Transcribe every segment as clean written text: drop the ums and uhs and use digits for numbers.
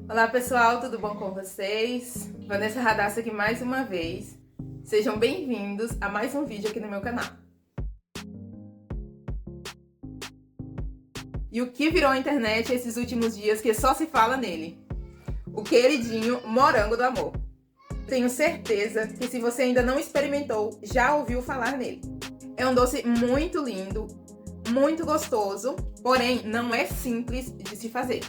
Olá pessoal, tudo bom com vocês? Vanessa Radassa aqui mais uma vez. Sejam bem-vindos a mais um vídeo aqui no meu canal. E o que virou a internet esses últimos dias que só se fala nele? O queridinho morango do amor. Tenho certeza que se você ainda não experimentou, já ouviu falar nele. É um doce muito lindo, muito gostoso, porém não é simples de se fazer.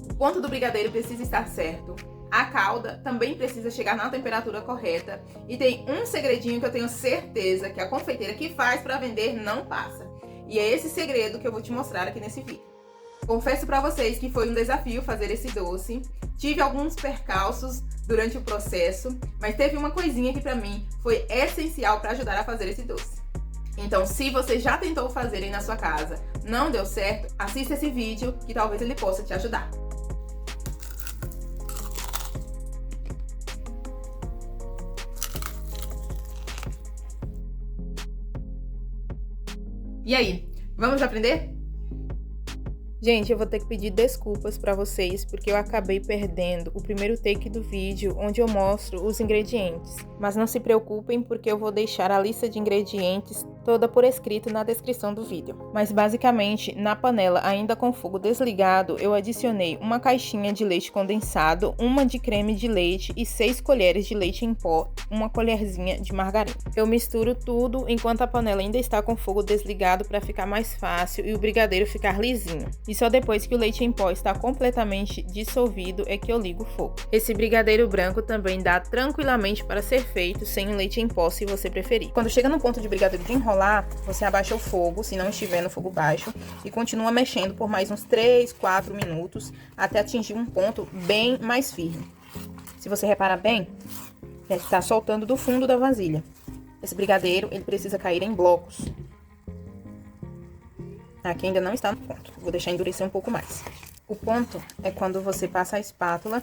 O ponto do brigadeiro precisa estar certo, a calda também precisa chegar na temperatura correta e tem um segredinho que eu tenho certeza que a confeiteira que faz para vender não passa. E é esse segredo que eu vou te mostrar aqui nesse vídeo. Confesso para vocês que foi um desafio fazer esse doce, tive alguns percalços durante o processo, mas teve uma coisinha que para mim foi essencial para ajudar a fazer esse doce. Então, se você já tentou fazer aí na sua casa, não deu certo, assista esse vídeo que talvez ele possa te ajudar. E aí, vamos aprender? Gente, eu vou ter que pedir desculpas para vocês porque eu acabei perdendo o primeiro take do vídeo onde eu mostro os ingredientes. Mas não se preocupem porque eu vou deixar a lista de ingredientes toda por escrito na descrição do vídeo. Mas basicamente, na panela ainda com fogo desligado, eu adicionei uma caixinha de leite condensado, uma de creme de leite e 6 colheres de leite em pó, uma colherzinha de margarina. Eu misturo tudo enquanto a panela ainda está com fogo desligado para ficar mais fácil e o brigadeiro ficar lisinho. E só depois que o leite em pó está completamente dissolvido é que eu ligo o fogo. Esse brigadeiro branco também dá tranquilamente para ser feito sem o leite em pó, se você preferir. Quando chega no ponto de brigadeiro de enrolar, você abaixa o fogo, se não estiver no fogo baixo, e continua mexendo por mais uns 3, 4 minutos, até atingir um ponto bem mais firme. Se você reparar bem, ele está soltando do fundo da vasilha. Esse brigadeiro, ele precisa cair em blocos. Aqui ainda não está no ponto, vou deixar endurecer um pouco mais. O ponto é quando você passa a espátula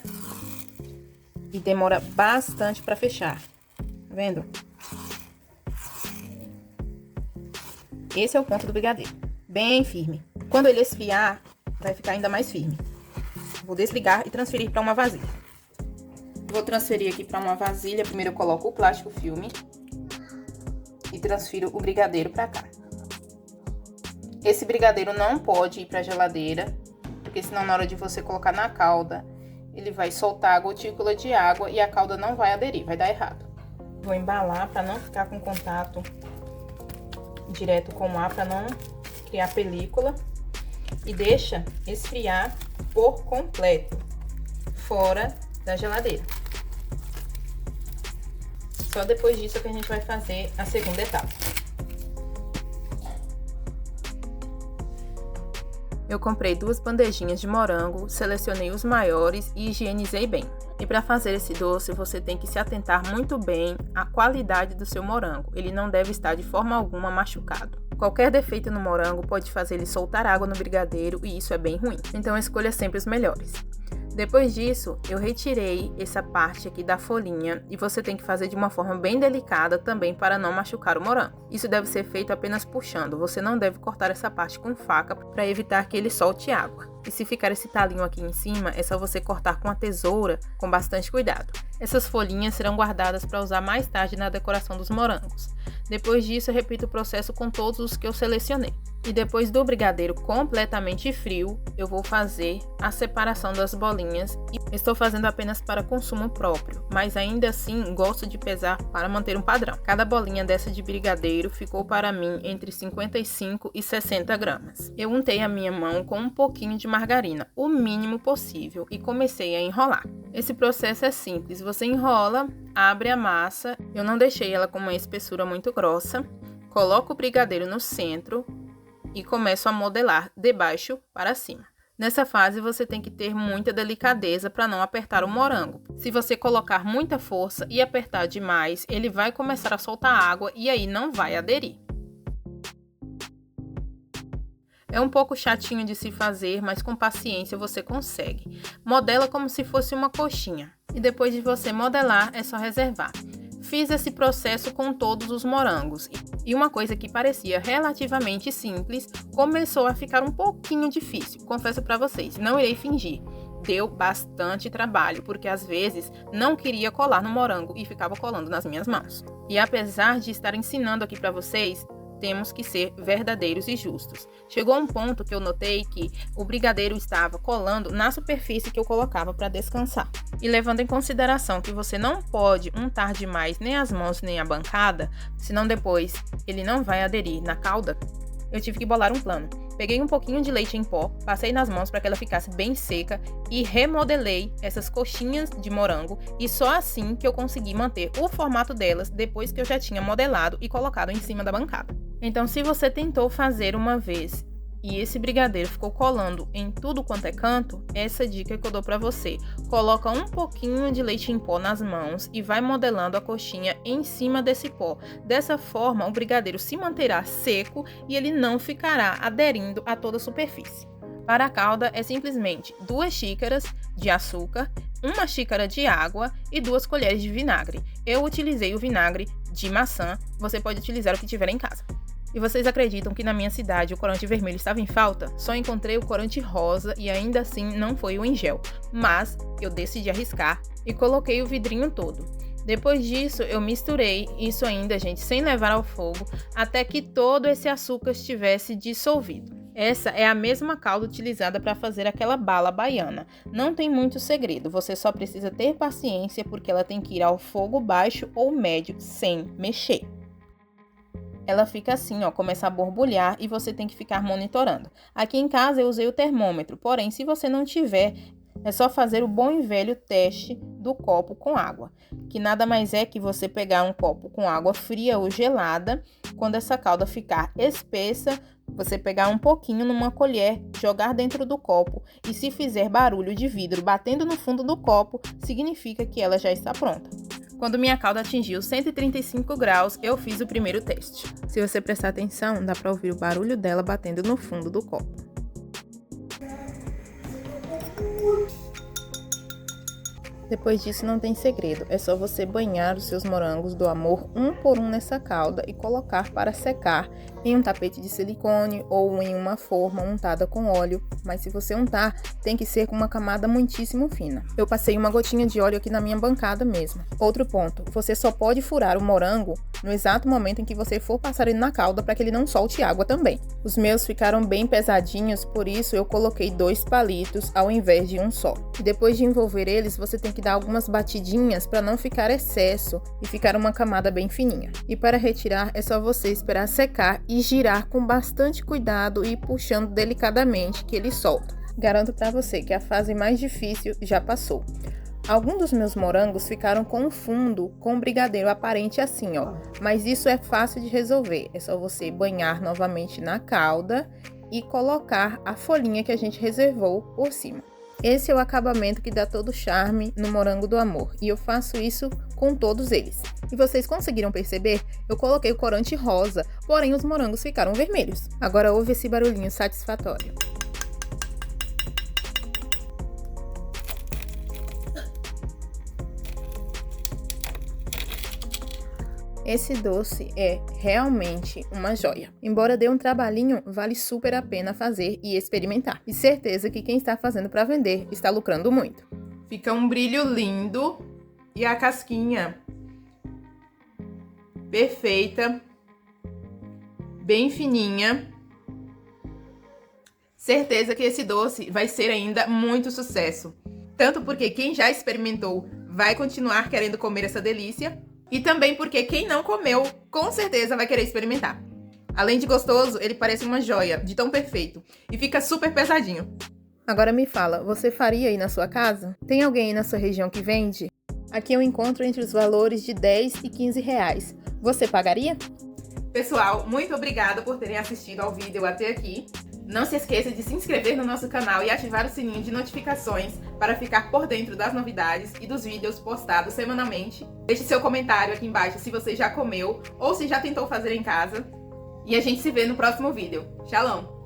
e demora bastante para fechar, tá vendo? Esse é o ponto do brigadeiro, bem firme. Quando ele esfriar, vai ficar ainda mais firme. Vou desligar e transferir para uma vasilha. Vou transferir aqui para uma vasilha, primeiro eu coloco o plástico filme e transfiro o brigadeiro para cá. Esse brigadeiro não pode ir para a geladeira, porque senão na hora de você colocar na calda, ele vai soltar a gotícula de água e a calda não vai aderir, vai dar errado. Vou embalar para não ficar com contato direto com o ar, para não criar película. E deixa esfriar por completo, fora da geladeira. Só depois disso que a gente vai fazer a segunda etapa. Eu comprei 2 bandejinhas de morango, selecionei os maiores e higienizei bem. E para fazer esse doce, você tem que se atentar muito bem à qualidade do seu morango. Ele não deve estar de forma alguma machucado. Qualquer defeito no morango pode fazer ele soltar água no brigadeiro e isso é bem ruim. Então escolha sempre os melhores. Depois disso, eu retirei essa parte aqui da folhinha e você tem que fazer de uma forma bem delicada também para não machucar o morango. Isso deve ser feito apenas puxando, você não deve cortar essa parte com faca para evitar que ele solte água. E se ficar esse talinho aqui em cima, é só você cortar com a tesoura com bastante cuidado. Essas folhinhas serão guardadas para usar mais tarde na decoração dos morangos. Depois disso, eu repito o processo com todos os que eu selecionei. E depois do brigadeiro completamente frio, eu vou fazer a separação das bolinhas. E estou fazendo apenas para consumo próprio, mas ainda assim gosto de pesar para manter um padrão. Cada bolinha dessa de brigadeiro ficou para mim entre 55 e 60 gramas. Eu untei a minha mão com um pouquinho de margarina, o mínimo possível, e comecei a enrolar. Esse processo é simples, você enrola, abre a massa, eu não deixei ela com uma espessura muito grossa, coloco o brigadeiro no centro e começo a modelar de baixo para cima. Nessa fase você tem que ter muita delicadeza para não apertar o morango. Se você colocar muita força e apertar demais, ele vai começar a soltar água e aí não vai aderir. É um pouco chatinho de se fazer, mas com paciência você consegue. Modela como se fosse uma coxinha. E depois de você modelar, é só reservar. Fiz esse processo com todos os morangos. E uma coisa que parecia relativamente simples, começou a ficar um pouquinho difícil. Confesso para vocês, não irei fingir. deu bastante trabalho, porque às vezes não queria colar no morango e ficava colando nas minhas mãos. E apesar de estar ensinando aqui para vocês, temos que ser verdadeiros e justos. Chegou um ponto que eu notei que o brigadeiro estava colando na superfície que eu colocava para descansar. E levando em consideração que você não pode untar demais nem as mãos nem a bancada, senão depois ele não vai aderir na calda, eu tive que bolar um plano. Peguei um pouquinho de leite em pó, passei nas mãos para que ela ficasse bem seca e remodelei essas coxinhas de morango, e só assim que eu consegui manter o formato delas depois que eu já tinha modelado e colocado em cima da bancada. Então, se você tentou fazer uma vez e esse brigadeiro ficou colando em tudo quanto é canto, essa dica que eu dou para você: coloca um pouquinho de leite em pó nas mãos e vai modelando a coxinha em cima desse pó. Dessa forma, o brigadeiro se manterá seco e ele não ficará aderindo a toda a superfície. Para a calda é simplesmente 2 xícaras de açúcar, 1 xícara de água e 2 colheres de vinagre. Eu utilizei o vinagre de maçã, você pode utilizar o que tiver em casa. E vocês acreditam que na minha cidade o corante vermelho estava em falta? Só encontrei o corante rosa e ainda assim não foi o em gel. Mas eu decidi arriscar e coloquei o vidrinho todo. Depois disso eu misturei isso ainda, gente, sem levar ao fogo, até que todo esse açúcar estivesse dissolvido. Essa é a mesma calda utilizada para fazer aquela bala baiana. Não tem muito segredo, você só precisa ter paciência porque ela tem que ir ao fogo baixo ou médio sem mexer. Ela fica assim, ó, começa a borbulhar e você tem que ficar monitorando. Aqui em casa eu usei o termômetro, porém, se você não tiver, é só fazer o bom e velho teste do copo com água, que nada mais é que você pegar um copo com água fria ou gelada. Quando essa calda ficar espessa, você pegar um pouquinho numa colher, jogar dentro do copo, e se fizer barulho de vidro batendo no fundo do copo, significa que ela já está pronta. Quando minha calda atingiu 135 graus, eu fiz o primeiro teste. Se você prestar atenção, dá para ouvir o barulho dela batendo no fundo do copo. Depois disso não tem segredo, é só você banhar os seus morangos do amor um por um nessa calda e colocar para secar em um tapete de silicone ou em uma forma untada com óleo, mas se você untar, tem que ser com uma camada muitíssimo fina. Eu passei uma gotinha de óleo aqui na minha bancada mesmo. Outro ponto, você só pode furar o morango no exato momento em que você for passar ele na calda para que ele não solte água também. Os meus ficaram bem pesadinhos, por isso eu coloquei 2 palitos ao invés de um só. E depois de envolver eles, você tem que dar algumas batidinhas para não ficar excesso e ficar uma camada bem fininha. E para retirar é só você esperar secar e girar com bastante cuidado e ir puxando delicadamente que ele solta. Garanto para você que a fase mais difícil já passou. Alguns dos meus morangos ficaram com um fundo com brigadeiro aparente assim, ó. Mas isso é fácil de resolver. É só você banhar novamente na calda e colocar a folhinha que a gente reservou por cima. Esse é o acabamento que dá todo o charme no morango do amor, e eu faço isso com todos eles. E vocês conseguiram perceber? Eu coloquei o corante rosa, porém os morangos ficaram vermelhos. Agora ouve esse barulhinho satisfatório. Esse doce é realmente uma joia. Embora dê um trabalhinho, vale super a pena fazer e experimentar. E certeza que quem está fazendo para vender está lucrando muito. Fica um brilho lindo e a casquinha perfeita, bem fininha. Certeza que esse doce vai ser ainda muito sucesso. Tanto porque quem já experimentou vai continuar querendo comer essa delícia, e também porque quem não comeu, com certeza vai querer experimentar. Além de gostoso, ele parece uma joia, de tão perfeito. E fica super pesadinho. Agora me fala, você faria aí na sua casa? Tem alguém aí na sua região que vende? Aqui eu encontro entre os valores de 10 e 15 reais. Você pagaria? Pessoal, muito obrigada por terem assistido ao vídeo até aqui. Não se esqueça de se inscrever no nosso canal e ativar o sininho de notificações para ficar por dentro das novidades e dos vídeos postados semanalmente. Deixe seu comentário aqui embaixo se você já comeu ou se já tentou fazer em casa. E a gente se vê no próximo vídeo. Shalom!